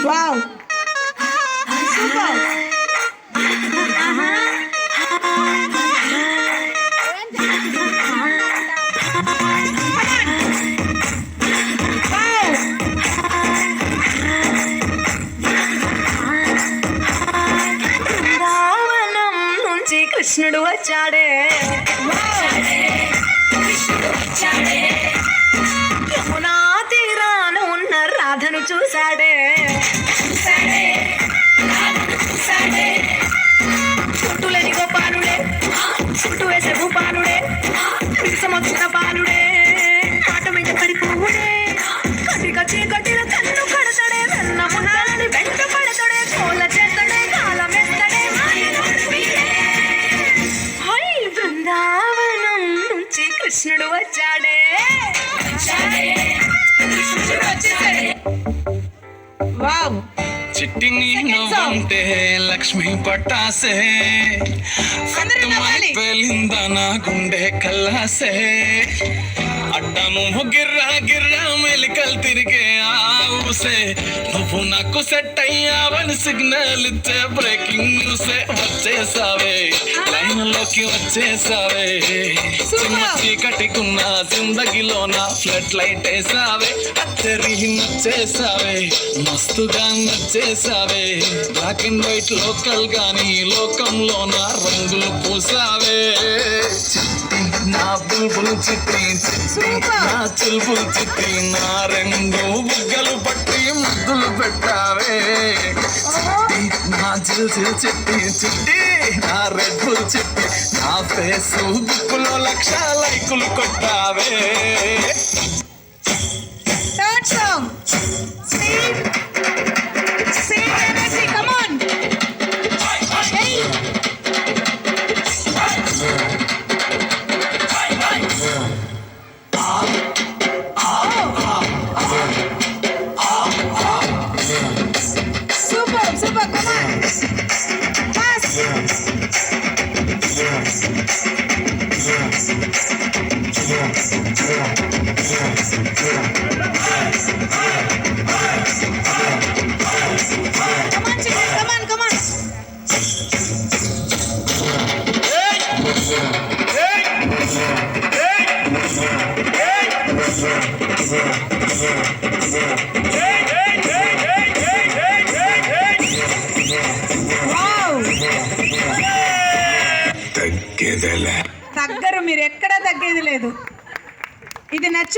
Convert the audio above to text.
Wow super. కృష్ణుడు వచ్చాడే యమునా తీరాన ఉన్న రాధను చూశాడే చుట్టూలేని గోపాలుడే చుట్టూ వేసే భూపాలుడే విసమొచ్చిన బాలుడే ఆట మీద పడిపోవుడే కటిక చీకటిల కన్ను కడతాడే వెన్న మున్నాలని వెంట పడతాడే కోల చేతడే కాలమెత్తడే బృందావనం నుంచి కృష్ణుడు వచ్చాడే వావ్. చిట్టి నీవంటే లక్ష్మి పట్టాసే పేలిందా నా గుండె కల్లాసే అడ్డము గిర్రా గిర్రా మెలికలు తిరిగే ఆవుసే నువ్వు నాకు సెట్ అయ్యావని సిగ్నల్ ఇచ్చే బ్రేకింగ్ న్యూసే వచ్చేసావే లైన్ లోకి వచ్చేసావే చిన్న చీకటికున్న జిందగీలో నా ఫ్లడ్ లైట్ వేసావే అత్తరి నచ్చేసావే మస్తుగా నచ్చేసావే బ్లాక్ అండ్ వైట్ లోకల్ గాని లోకంలో నా రంగులు పూసావే చిట్టి నా బుల్బుల్ చిట్టి నా చిల్బుల్ చిట్టి నా రంగు బుగ్గలు పట్టి ముద్దులు పెట్టావే చిట్టి నా చిల్ చిట్టి చిట్టి నా రెడ్ బుల్ చిట్టి నా ఫేస్బుక్ లో 1,00,000 లైకులు కొట్టావే. Third song. Speed. Speed energy. Come on. Hey. Super, super. Come on. Fast. Come on, children. Come on, come on. Wow. తగ్గరు, మీరు ఎక్కడా తగ్గేది లేదు. ఇది నచ్చు.